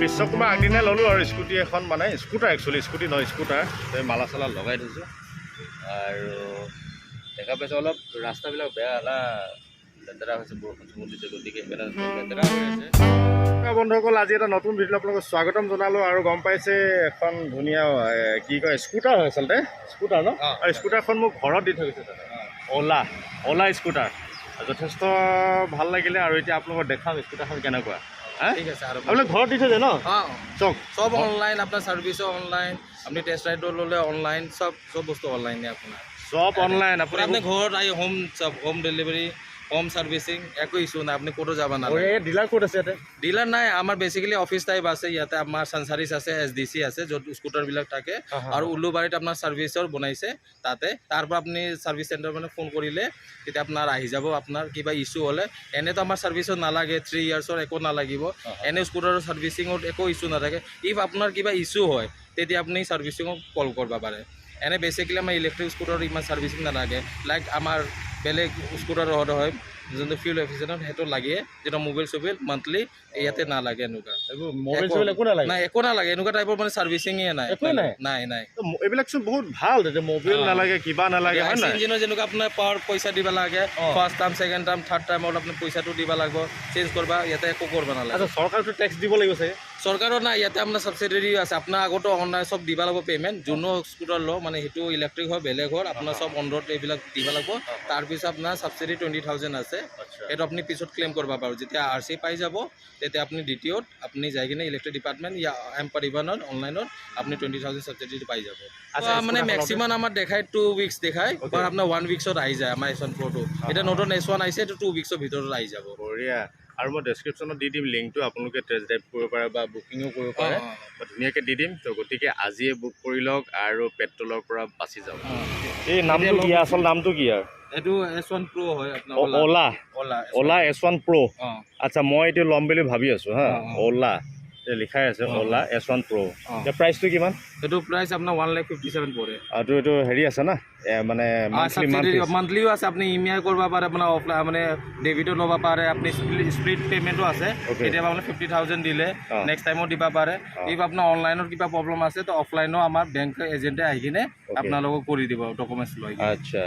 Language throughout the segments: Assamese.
বিশ্বকুমাৰ আগদিনা ল'লোঁ আৰু স্কুটি এখন মানে স্কুটাৰ একচুৱেলি স্কুটি নহয় স্কুটাৰ মালা চালা লগাই থৈছোঁ আৰু দেখা পাইছোঁ অলপ ৰাস্তাবিলাক বেয়া না লেতেৰা হৈছে বৰষুণ চৰষুণ দিছে গতিকে লেতেৰা হৈ আছে। বন্ধুসকল আজি এটা নতুন ভিডিঅ' আপোনালোকক স্বাগতম জনালোঁ আৰু গম পাইছে এখন ধুনীয়া কি কয় স্কুটাৰ হয় আচলতে স্কুটাৰ ন আৰু স্কুটাৰখন মোক ঘৰত দি থৈ গৈছে দাদা অ'লা স্কুটাৰ যথেষ্ট ভাল লাগিলে আৰু এতিয়া আপোনালোকক দেখাম স্কুটাৰখন কেনেকুৱা। ঠিক আছে আৰু আপোনাক ঘৰত দি থৈ যায় ন চব অনলাইন আপোনাৰ ছাৰ্ভিচো অনলাইন আপুনি টেষ্ট ৰাইডো ল'লে অনলাইন চব বস্তু অনলাইনে আপোনাৰ চব অনলাইন আপুনি ঘৰত আহি হোম ডেলিভাৰী হোম সাৰ্ভিসিং একো ইস্যু নাই আপনি কোটো যাব না ডিলাৰ ক'ত আছে ইয়াতে ডিলাৰ নাই আমাৰ বেসিক্যালি অফিস টাইপ আছে ইয়াতে আমাৰ সানসাৰিস আছে এসডিসি আছে য'ত স্কুটাৰ বিলাক থাকে আৰু উলুবাৰীত আপোনাৰ সাৰ্ভিসৰ বনাইছে তাতে তাৰপৰা আপুনি সাৰ্ভিস চেণ্টাৰ মানে ফোন কৰিলে তেতিয়া আপোনাৰ আহি যাব আপোনাৰ কিবা ইস্যু হ'লে এনেতো আমাৰ সাৰ্ভিসত নালাগে 3 ইয়াৰ্ছৰ একো নালাগিব এনে স্কুটাৰৰ সাৰ্ভিসিঙত একো ইস্যু নাথাকে ইফ আপোনাৰ কিবা ইস্যু হয় তেতিয়া আপুনি সাৰ্ভিসিঙক কল কৰিব পাৰে এনে বেসিক্যালি আমাৰ ইলেক্ট্ৰিক স্কুটাৰৰ ইমান সাৰ্ভিসিং নালাগে লাইক আমাৰ বেলেগ স্কুটাৰ হয় যোনটো ফিউল এফিচিয়েণ্ট সেইটো লাগে যেটা মোবাইল চবিল মান্থলি ইয়াতে নালাগে এনেকুৱা মোবাইল চবিল একো নালাগে নাই একো নালাগে এনেকুৱা টাইপৰ মানে সাৰ্ভিসিঙে নাই নাই এইবিলাক চব বহুত ভাল যে মোবাইল নালাগে কিবা নালাগে হয় না ইঞ্জিনৰ যেনেকুৱা আপোনাৰ পাৱাৰ পইচা দিব লাগে first time second time third টাইমত আপুনি পইচাটো দিব লাগিব চেঞ্জ কৰবা ইয়াতে একো কৰিব নালাগে আচ্ছা চৰকাৰটো টেক্স দিব লাগিব চাগে চৰকাৰৰ নাই ইয়াতে আপোনাৰ সাবসিডি আছে আপোনাৰ আগতো অনলাইন সব দিব লাগিব পেমেন্ট যোনো স্কুটাৰ ল মানে হেতু ইলেক্ট্ৰিক হয় বেলেগ হয় আপোনাৰ সব অনৰোড এইবিলাক দিব লাগিব তাৰ পিছত আপোনাৰ সাবসিডি 20000 আছে এটা আপনি পিছত ক্লেম করবা পারো যেতিয়া আরসি পাই যাব তেতিয়া আপনি ডিটিওত আপনি যাই কিনে ইলেক্ট্রিক ডিপার্টমেন্ট ইয়া এম পরিবহনত অনলাইনত আপনি 20000 সাবসিডি পাই যাব আচ্ছা মানে ম্যাক্সিমাম আমার দেখায় 2 উইকস দেখায় বাট আপনার 1 উইকসত আই যায় আমার S1 Pro টো এটা নতুন S1 আইছে তো 2 উইকসৰ ভিতৰত আই যাব বঢ়িয়া আৰু মই ডেসক্ৰিপশনত দি দিম লিংকটো আপোনালোকে টেষ্ট ড্ৰাইভ কৰিব পাৰে বা বুকিংও কৰিব পাৰে ধুনীয়াকৈ দি দিম তো গতিকে আজিয়ে বুক কৰি লওক আৰু পেট্ৰলৰ পৰা বাচি যাব এই নামটো কি আসল নামটো কি আৰু এটো S1 Pro হয় আপোনাৰ ওলা S1 Pro আচ্ছা মই এটো লম বুলি ভাবি আছো হা ওলা লিখাই আছে ওলা S1 Pro এ প্ৰাইসটো কিমান এটো প্ৰাইস আপোনাৰ 1,57,000 পৰে আৰু এটো হেৰি আছে না মানে মান্থলিও আছে আপনি ইএমআই করবা পারে আপনার অফলাইন মানে ডেবিটও লবা পারে আপনি স্প্লিট পেমেন্টও আছে কেতিয়াবা আপনি 50000 দিলে নেক্সট টাইমও দিবা পারে ইফ আপনার অনলাইনত কিবা প্রবলেম আছে তো অফলাইনও আমার ব্যাংক এজেন্টে আহি কিনে আপোনালোক কৰি দিব ডকুমেন্টস লৈ আচ্ছা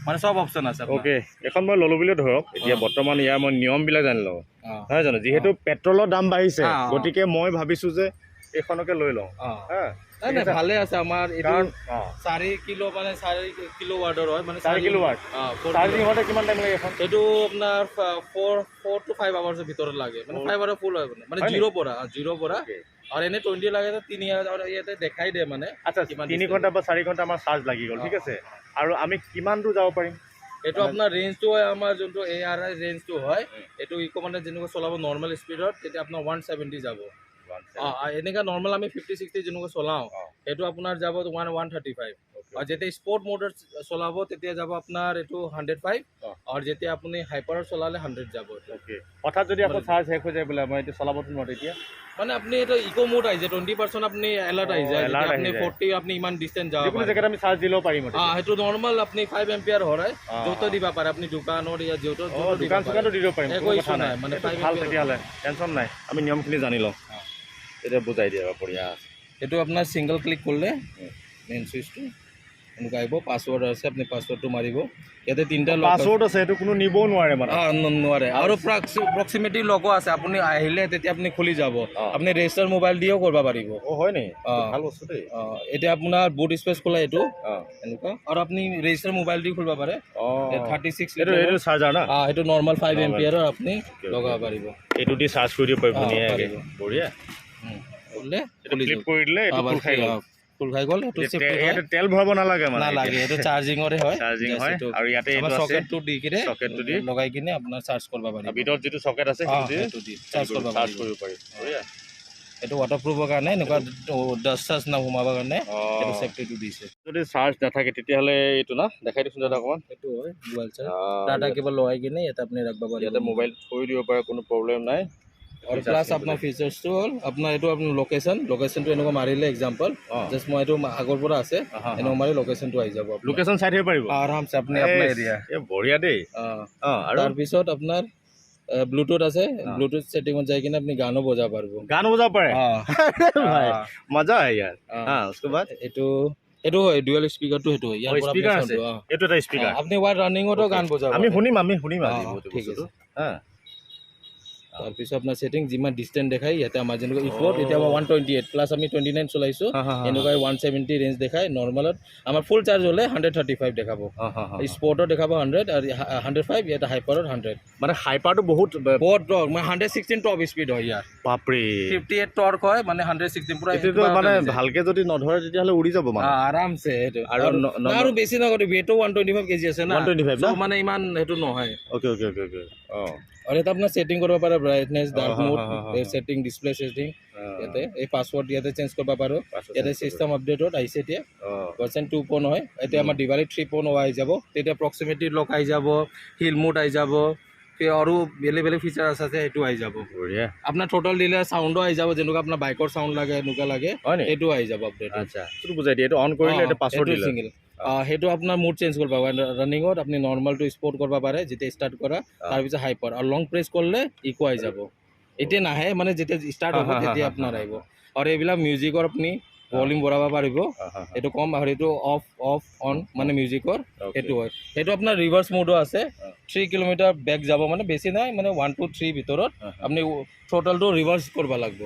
মানে সব অপশন আছে ওকে এখন মই ললো বুলি ধৰক এতিয়া বৰ্তমান ইয়াৰ মই নিয়মবিলাক জানিলো হয় জানো যেহেতু পেট্ৰলৰ দাম বাঢ়িছে গতিকে মই ভাবিছো যে এখনকে লৈ লওঁ হা নাই ভালে আছে আমাৰ এটো 4 কিলো মানে 4 কিলো ওয়াটৰ হয় মানে 4 কিলো ওয়াট চাৰ্জিং হতে কিমান টাইম লাগে এখন এটো আপোনাৰ 4 to 5 আৱাৰ্ছৰ ভিতৰত লাগে মানে 5 আৱাৰ ফুল হয় মানে 0 পৰা আৰু এনে 20 লাগে 3000 আৰু ইয়াতে দেখাই দে মানে আচ্ছা 3 ঘণ্টা বা 4 ঘণ্টা আমাৰ চাৰ্জ লাগি গ'ল ঠিক আছে আৰু আমি কিমান দূৰ যাব পাৰিম এটো আপোনাৰ ৰেঞ্জটো হয় আমাৰ যোনটো ARI ৰেঞ্জটো হয় এটো ইকো মানে যেনেকুৱা চলাব নৰ্মাল স্পীডত তেতিয়া আপোনাৰ 170 যাব এনেকা নৰ্মাল আমি 50-60 যেনেকুৱা চলাও এটো আপোনাৰ যাব 135 আৰু যেতিয়া স্পৰ্ট মোডত চলাব তেতিয়া যাব আপোনাৰ এটো 105 আৰু যেতিয়া আপুনি হাইপাৰত চলালে 100 যাব ওকে হঠাৎ যদি আকৌ চাৰ্জ শেষ হৈ যায় বোলে মই এটো চলাবটো নোৱাৰো তেতিয়া মানে আপনি এটা ইকো মোড আই যায় 20% আপনি এলার্ট আই যায় আপনি 40 আপনি ইমান ডিসটেন্স যাব যিকোনো জায়গাত আমি চাৰ্জ দিলেও পাৰিম হেতু নৰমাল আপনি 5 এম্পিয়াৰ হয় যত দিবা পাৰে আপনি দোকানত ইয়া যত দোকান সুকাটো দিব পাৰিম একো ইস্যু নাই মানে 5 ভাল তেতিয়া হলে টেনশন নাই আমি নিয়মখিনি জানি লওঁ এটা বুজাই দিয়া বঢ়িয়া এটো আপোনাৰ সিঙ্গল ক্লিক কৰলে মেইন সুইচটো এনেকুৱা আহিব পাসওয়াৰ্ড আছে আপনি পাসওয়াৰ্ডটো মাৰিব ইয়াতে তিনটা লক পাসওয়াৰ্ড আছে এটো কোনো নিব নোৱাৰে মানে নোৱাৰে আৰু প্ৰক্সিমিটি লগো আছে আপুনি আহিলে তেতিয়া আপুনি খুলি যাব আপুনি ৰেজিষ্টাৰ মোবাইল দিও কৰিব পাৰিব হয় নি ভাল বস্তু দেই এটা আপোনাৰ বুট স্পেস খোলা এটো এনেকুৱা আৰু আপুনি ৰেজিষ্টাৰ মোবাইল দি খুলিব পাৰে 36 এটো চাৰ্জাৰ না এটো নৰ্মাল 5 এম্পিয়াৰৰ আপুনি লগাব পাৰিব এটো দি চাৰ্জ কৰি দিব পাৰিব ধুনীয়াকৈ বঢ়িয়া খুললে ক্লিক কৰি দিলে এটো ফুল খাই গ'ল ফুল খাই গ'ল এটো সেফটি হয় এটা তেল ভৰাব নালাগে মানে নালাগে এটো চাৰ্জিংৰে হয় আৰু ইয়াতে এটো আছে সকেটটো দি কিনে সকেটটো দি লগাই কিনে আপোনাৰ চাৰ্জ কৰিব পাৰিব ভিতৰত যেটো সকেট আছে সেইটো দি চাৰ্জ কৰিব পাৰিব বঢ়িয়া এটো ওয়াটাৰপ্ৰুফৰ কাৰণে এনেকুৱা ডাষ্ট চাৰ্জ না সোমাবৰ কাৰণে এটো সেফটিটো দিছে যদি চাৰ্জ নাথাকে তেতিয়াহলে এটো না দেখাই দিছো দাদা অকমান এটো হয় মোবাইল চাৰ্জ ডাটা কেবল লগাই কিনে এটা আপুনি ৰাখবা পাৰিব ইয়াতে মোবাইল থৈ দিব পাৰে কোনো প্ৰবলেম নাই और प्लस अपना फीचर्स तो अपना एटो अपन लोकेशन तो एनको मारिले एग्जांपल जस्ट মই এটো আগৰ পৰা আছে এনো মাৰি লোকেশন তো আই যাব লোকেশন চাই দিব পাৰিব আৰাম সে আপনি अपना एरिया এ বঢ়িয়া দেই আৰু তাৰ পিছত আপোনাৰ ব্লুটুথ আছে ব্লুটুথ সেটিংত যাই কিনে আপনি গানো বজাব পাৰবো গান বজাব পাৰে ভাই हाँ। মজা হয় यार हाँ। हां उसके बाद এটো হয় ডুয়াল স্পিকার তো হেটো হয় ইয়ার পর স্পিকার আছে এটো এটা স্পিকার আপনি ওয়ার রানিং ওটো গান বজাব আমি শুনিম আজি বহুত ঠিক আছে হ্যাঁ তাৰপিছত আপোনাৰ সেটিং যিমান ডিস্টেন্স দেখাই ইয়াতে আমাৰ যেনেকৈ ইফোৰ্ট এতিয়া 128 প্লাস আমি 29 চলাইছো এনেকৈ 170 ৰেঞ্জ দেখাই নৰমালত আমাৰ ফুল চাৰ্জ হলে 135 দেখাব স্পোৰ্টত দেখাব 100 আৰু 105 ইয়াতে হাইপাৰত 100 মানে হাইপাৰটো বহুত টৰ্ক মানে 116 টপ স্পীড হয় ইয়াৰ বাপৰে 58 টৰ্ক হয় মানে 116 পুৰা এটো মানে ভালকে যদি নধৰে তেতিয়া হলে উৰি যাব মানে আৰামছে এটো আৰু আৰু বেছি নকৰি ওয়েটো 125 কেজি আছে না 125 না মানে ইমান হেতু নহয় ওকে और ये तो अपना सेटिंग करबा पारे brightness dark mode setting display setting याते ए पासवर्ड याते चेंज करबा पारो याते सिस्टम अपडेटत आइसे এতিয়া ভার্সন 2.0 হয় এতিয়া আমাৰ দিৱালী 3.0 আই যাব তেতিয়া প্ৰক্সিমিটি লক আই যাব হিল মোড আই যাব আৰু বেলে ফিচাৰ আছে এটো আই যাব বঢ়িয়া আপোনাৰ টোটাল দিলে সাউন্ডো আই যাব যেনেকুৱা আপোনাৰ বাইকৰ সাউন্ড লাগে নুকা লাগে এটো আই যাব আপডেট আচ্ছা তো বুজাই দিয়ে এটো অন কৰিলে এটা পাসওয়ার্ড দিলে সিঙ্গেল হেতু আপনার মুড চেঞ্জ করবা রানিংত আপনি নর্মাল টু স্পোর্ট করবা পারে যেটা স্টার্ট করা তারপিছত হাইপার আর লং প্রেস করলে ইকো আই যাব এটা নাহে মানে যেটা স্টার্ট হ'ব তেতিয়া আপনার আইব আর এইবিলাক মিউজিকৰ আপনি ভলিউম বঢ়াব পাৰিব এটো কম আৰ এটো অফ অন মানে মিউজিকৰ এটো হয় এটো আপনাৰ ৰিভাৰ্স মোডও আছে 3 কিলোমিটাৰ ব্যাক যাব মানে বেশি নাই মানে 1 2 3 ভিতৰত আপনি টোটালটো রিভার্স করবা লাগবো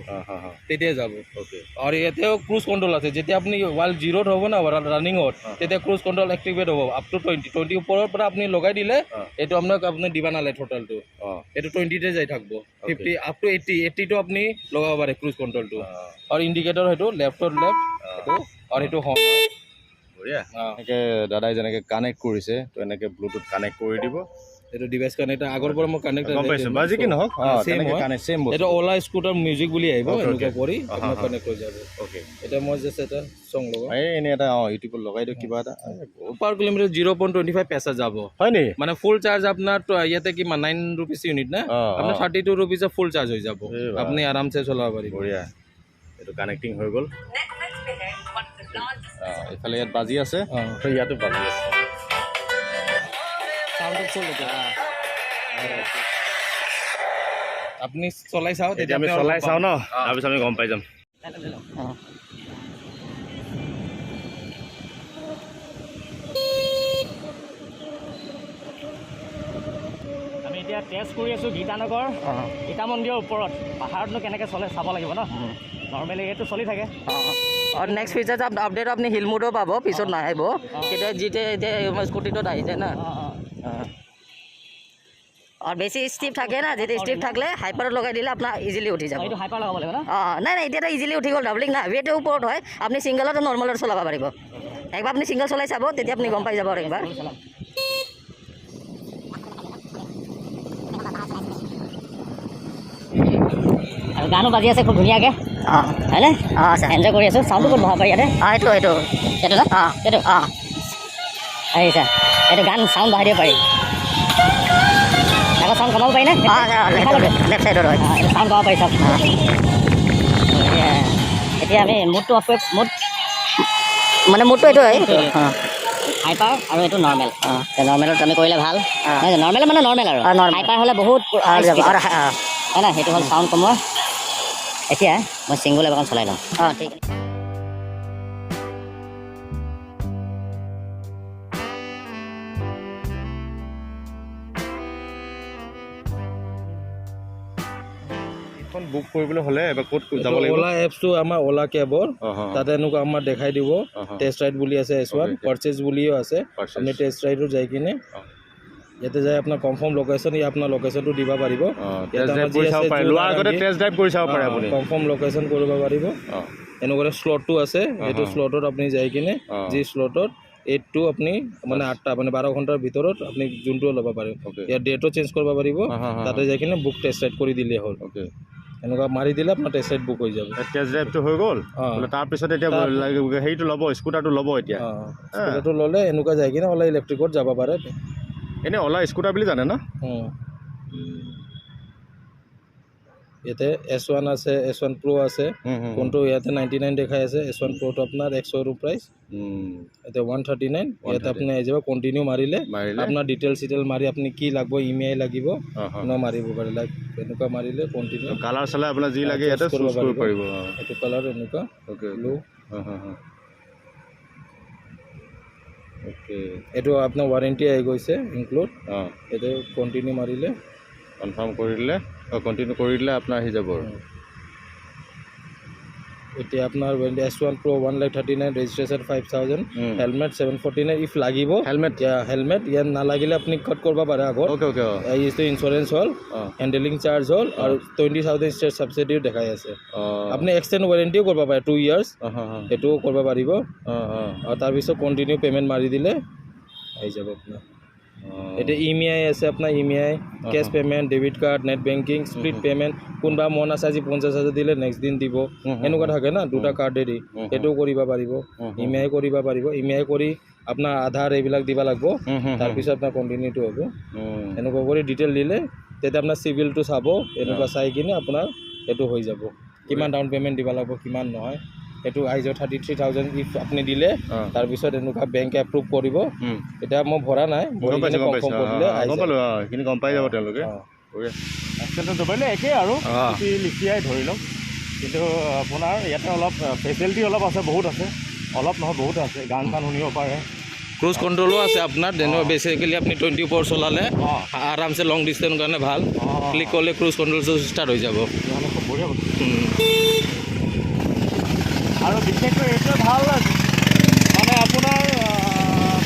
তেতিয়া যাব ওকে আর এতেও ক্রুজ কন্ট্রোল আছে যেতিয়া আপনি ওয়াল জিরোত হ'ব না রানিংত তেতিয়া ক্রুজ কন্ট্রোল অ্যাক্টিভেট হ'ব আপ টু 20 উপৰৰ পৰা আপনি লগাই দিলে এটো আপোনাক আপনি দিবা নালে টোটালটো এটো 20 তে যাই থাকবো 50 আপ টু 80 তো আপনি লগাব পাৰে ক্ৰুজ কন্ট্ৰোলটো আৰ ইন্ডিকেটৰ হেতু লেফটত লেফট এটো আৰ এটো হৰ্ন বঢ়িয়া এনেকে দাদাই যেনেকে কানেক্ট কৰিছে তো এনেকে ব্লুটুথ কানেক্ট কৰি দিব এটো ডিভাইস কানেক্ট আগৰ পৰা মই কানেক্ট গম পাইছো বাজি কি নহক তেনেকে কানেক্ট সেম বস্তু এটা ওলা স্কুটার মিউজিক বুলি আহিব এনেকা কৰি আপোনাৰ কানেক্ট হৈ যাব ওকে এটা মই জাস্ট এটা সং লগাও এই এনে এটা ইউটিউবত লগাই দিও কিবা এটা পার কিলোমিটার 0.25 পয়সা যাব হয় নি মানে ফুল চার্জ আপনার ইয়াতে কি 9 রুপিস ইউনিট না আপনার 32 রুপিস ফুল চার্জ হৈ যাব আপনি আরামসে চলাব পাৰিব বঢ়িয়া এটো কানেক্টিং হৈ গল এফালে ইয়াত বাজি আছে তো ইয়াতো বাজি আছে সাউন্ড ফুল এটা আপনি চলাই চাও তেতিয়া আমি চলাই চাও ন তাৰপিছত আমি গম পাই যাম আমি এতিয়া টেষ্ট কৰি আছোঁ গীতানগৰ গীতা মন্দিৰৰ ওপৰত পাহাৰতনো কেনেকৈ চলে চাব লাগিব ন নৰ্মেলি এইটো চলি থাকে और नेक्स्ट फीचर अपडेट अपनी हिल मोडो पाब पिছত नाहिब केতিয়া जिते स्कूटीत आहि যায় না और बेसी स्टिप থাকে না যেতে স্টিপ থাকলে হাইপার লগাই দিলে আপনার ইজিলি উঠি যাব এইটো হাইপাৰ লগাব লাগিব ন নাই নাই এটা ইজিলি উঠি গল ডাবলিং না ওয়েটের উপৰত হয় আপনি সিঙ্গেলত নৰ্মালত চলাব পাৰিব একবাৰ আপনি সিঙ্গেল চলাই চাব তেতিয়া আপনি গম পাই যাব আৰু একবাৰ আৰু গানো বাজি আছে খুব ধুনীয়াকৈ হয়নে এনজয় কৰি আছোঁ চাউণ্ডটো বহুত ভাল পাই ইয়াতে এইটো এইটো এইটো ন এইটো আহিছা এইটো গান চাউণ্ড বঢ়াই দিব পাৰি আকৌ চাউণ্ড কমাব পাৰি নে লেফ্ট সাইডত হয় এইটো চাউণ্ড কমাব পাৰি চাওক এতিয়া আমি মুডটো অফ কৰি মুড মানে মোৰটো এইটো হয় হাইপাৰ আৰু এইটো নৰ্মেল নৰ্মেলত আমি কৰিলে ভাল নৰ্মেল মানে নৰ্মেল আৰু হাইপাৰ হ'লে বহুত হয় না সেইটো হ'ল চাউণ্ড কমোৱা এতিয়া মই ছিংগল এখন চলাই লওঁ ঠিক এখন বুক কৰিবলৈ হলে এবাৰ ক'ত যাব লাগিব ওলা এপছটো আমাৰ ওলা কেবৰ তাতে এনেকুৱা আমাৰ দেখাই দিব টেষ্ট ৰাইড বুলি আছে S1 পাৰচেজ বুলিও আছে আপুনি টেষ্ট ৰাইডত যাই কিনে ইয়াতে যাই আপোনাৰ কনফাৰ্ম লোকেশ্যন ইয়া আপোনাৰ লোকেশ্যনটো দিব পাৰিব টেষ্ট ড্ৰাইভ কৰি চাব পাৰে লোৱাৰ আগতে টেষ্ট ড্ৰাইভ কৰি চাব পাৰে আপুনি কনফাৰ্ম লোকেশ্যন কৰিব পাৰিব এনেকুৱা স্লটটো আছে এইটো স্লটত আপুনি যাই কিনে যি স্লটত 8 to আপনি মানে 8টা মানে 12 ঘণ্টাৰ ভিতৰত আপনি যোনটো ল'ব পাৰে ইয়াৰ ডেটও চেঞ্জ কৰিব পাৰিব তাতে যাই কিনে বুক টেষ্ট ৰাইড কৰি দিলে হ'ল এনেকুৱা মাৰি দিলে আপোনাৰ টেষ্ট ৰাইড বুক হৈ যাব টেষ্ট ড্ৰাইভটো হৈ গ'ল তাৰপিছত এতিয়া হেৰিটো ল'ব স্কুটাৰটো ল'ব এতিয়া স্কুটাৰটো ল'লে এনেকুৱা যাই কিনে ওলা ইলেক্ট্ৰিকত যাব পাৰে এনে ওলা স্কুটাৰ বুলি জানে না ইয়াতে S1 আছে S1 Pro আছে কোনটো ইয়াতে 99 দেখাই আছে S1 Pro তো আপোনাৰ 100 প্ৰাইস ইয়াতে 139 ইয়াতে আপুনি আহি যাব কন্টিনিউ মাৰিলে আপোনাৰ ডিটেইল মাৰি আপুনি কি লাগব ইমেইল লাগিব ন মাৰিব পাৰে লাইক এনেকুৱা মাৰিলে কন্টিনিউ কালাৰ চালা আপোনাৰ যি লাগে ইয়াতে চুজ কৰিব পাৰিব এটো কালাৰ এনেকুৱা ওকে ব্লু ওকে এটো আপোনাৰ ওয়াৰেন্টি আহি গৈছে ইনক্লুড এটো কন্টিনিউ মাৰিলে কনফাৰ্ম কৰিলে কন্টিনিউ কৰিলে আপোনাৰ আহি যাব এতিয়া আপোনাৰ S1 Pro 139 registration 5000 helmet 749 if লাগিব হেলমেট ইয়াত নালাগিলে আপুনি কাট কৰিব পাৰে আগত ওকে ওকে এইটো ইন্স্যুৰেন্স হল হ্যান্ডলিং চাৰ্জ হল আৰু 20000 ষ্টেট সাবসিডি দেখাই আছে আপুনি এক্সটেন্ড ওয়াৰেন্টিও কৰিব পাৰে 2 ইয়াৰ্স এটো কৰিব পাৰিব আৰু তাৰ পিছত কন্টিনিউ পেমেন্ট মাৰি দিলে আহি যাব আপোনাৰ এটা ইএমআই আছে আপোনাৰ EMI cash payment debit card net banking split payment কোনবা মন আছে আজি 50000 দিলে নেক্সট দিন দিব এনেকুৱা থাকে না দুটা কাৰ্ড দি এটো কৰিব পাৰিব ইএমআই কৰিব পাৰিব ইএমআই কৰি আপোনাৰ আধাৰ এইবিলাক দিবা লাগব তাৰ পিছত আপোনাৰ কন্টিনিউটো হ'ব এনেকুৱা কৰি ডিটেইল দিলে তেতিয়া আপোনাৰ সিভিলটো চাব এনেকুৱা চাই কিনে আপোনাৰ এটো হৈ যাব কিমান ডাউন পেমেন্ট দিবা লাগব কিমান নহয় এটো আইজো 33000 ইফ আপনি দিলে তাৰ পিছত এনেকুৱা বেংক এপ্ৰুভ কৰিব এটা মই ভৰা নাই গম পালো কিনি গম পাই যাব তেওঁলোকে এক্সেলটো দবাইলে একে আৰু কি লিখিয়াই ধৰি লওক কিন্তু আপোনাৰ ইয়াতে অলপ ফেচিলিটি অলপ আছে বহুত আছে অলপ নহয় বহুত আছে গান চান শুনিব পাৰে ক্ৰুজ কন্ট্ৰোলো আছে আপোনাৰ দেনো বেসিক্যালি আপনি 24 চলালে আৰামসে লং ডিসটেন্স কাৰণে ভাল ক্লিক কৰিলে ক্ৰুজ কন্ট্ৰোল ষ্টাৰ্ট হৈ যাব বঢ়িয়া আৰু বিশেষকৈ এইটো ভাল মানে আপোনাৰ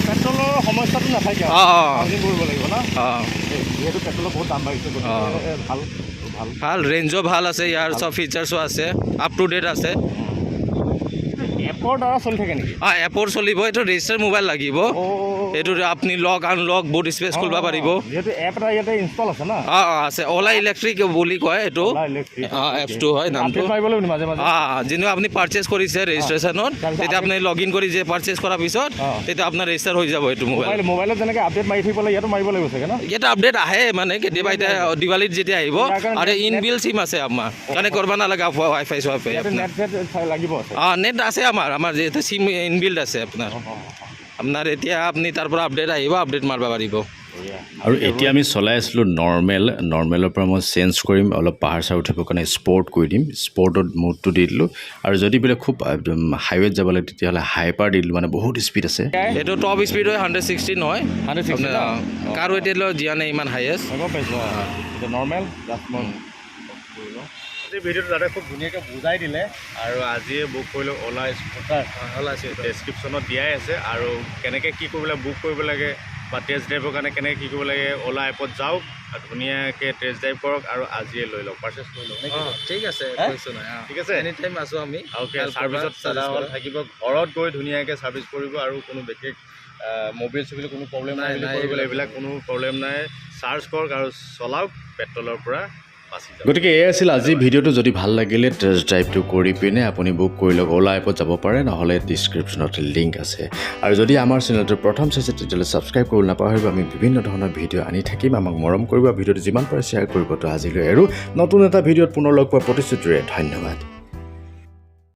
পেট্ৰলৰ সমস্যাটো নাথাকে চাৰ্জিং কৰিব লাগিব না যিহেতু পেট্ৰলৰ বহুত দাম বাঢ়িছে ভাল ৰেঞ্জো ভাল আছে ইয়াৰ সব ফিচাৰ্সও আছে আপ টু ডেট আছে এপৰ দ্বাৰা চলি থাকে নেকি এপৰ চলিব এইটো ৰেজিষ্টাৰ মোবাইল লাগিব এইটো আপনি লক আনলক বহুত স্পেস খুলব পাৰিব যেটো এপ এটা ইয়াতে ইনষ্টল আছে না আছে ওলা ইলেক্ট্ৰিক বুলি কয় এটো এপটো হয় নামটো মাৰিবলৈ মাজে মাজে যিনো আপনি পাৰচেজ কৰিছে ৰেজিষ্ট্ৰেচনত তেতিয়া আপনি লগইন কৰি যে পাৰচেজ কৰাৰ পিছত তেতিয়া আপোনাৰ ৰেজিষ্টাৰ হৈ যাব এটো মোবাইলত যেনেকৈ আপডেট মাৰি থাকিবলৈ ইয়াতো মাৰিব লাগিব চাগে না এটা আপডেট আহে মানে কেতিয়াবা এটা দিৱালীত যেতিয়া আহিব আৰু ইনবিল সিম আছে আমাৰ কানেক্ট কৰিব নালাগে ওয়াইফাই সোয়াইফাই নেট লাগিব নেট আছে আমাৰ যেটা সিম ইনবিল্ড আছে আপোনাৰ এতিয়া আপনি তাৰ পৰা আপডেট আহিব আপডেট মাৰবা পাৰিব আৰু এতিয়া আমি চলাই আছিলোঁ নৰ্মেলৰ পৰা মই চেঞ্জ কৰিম অলপ পাহাৰ চাৰ উঠিবৰ কাৰণে স্পৰ্ট কৰি দিম স্পৰ্টত মুডটো দি দিলোঁ আৰু যদি বোলে খুব হাইৱেত যাব লাগে তেতিয়াহ'লে হাইপাৰ দি দিলোঁ মানে বহুত স্পীড আছে এইটো টপ স্পীড হয় 160 নহয় 160 কাৰ ৱেট লৈ দিয়া নাই ইমান হাইয়েষ্ট নৰ্মেল ভিডিঅ'টো তাতে খুব ধুনীয়াকৈ বুজাই দিলে আৰু আজিয়ে বুক কৰিলোঁ ওলা স্কুটাৰ ডেছক্ৰিপশ্যনত দিয়াই আছে আৰু কেনেকৈ কি কৰিব লাগে বুক কৰিব লাগে বা টেষ্ট ড্ৰাইভৰ কাৰণে কেনেকৈ কি কৰিব লাগে ওলা এপত যাওক আৰু ধুনীয়াকৈ টেষ্ট ড্ৰাইভ কৰক আৰু আজিয়ে লৈ লওক পাৰচেছ কৰি লওক ঠিক আছে ঠিক আছে এনি টাইম আছোঁ আমি অ'কে ছাৰ্ভিচত চাৰ্জাৰৱাল থাকিব ঘৰত গৈ ধুনীয়াকৈ ছাৰ্ভিচ কৰিব আৰু কোনো বিশেষ মোবাইল চবিল কোনো প্ৰব্লেম নাই কৰিবলৈ এইবিলাক কোনো প্ৰব্লেম নাই চাৰ্জ কৰক আৰু চলাওক পেট্ৰলৰ পৰা গতিকে এই আছিল আজি ভিডিঅ'টো যদি ভাল লাগিলে টেষ্ট ড্ৰাইভটো কৰি পিনে আপুনি বুক কৰি লওক ওলা এপত যাব পাৰে নহ'লে ডিছক্ৰিপশ্যনত লিংক আছে আৰু যদি আমাৰ চেনেলটো প্ৰথম চাইছে তেতিয়াহ'লে ছাবস্ক্ৰাইব কৰিব নাপাহৰিব আমি বিভিন্ন ধৰণৰ ভিডিঅ' আনি থাকিম আমাক মৰম কৰিব ভিডিঅ'টো যিমান পাৰে শ্বেয়াৰ কৰিব তো আজিলৈ আৰু নতুন এটা ভিডিঅ'ত পুনৰ লগ পোৱাৰ প্ৰতিশ্ৰুতিৰে ধন্যবাদ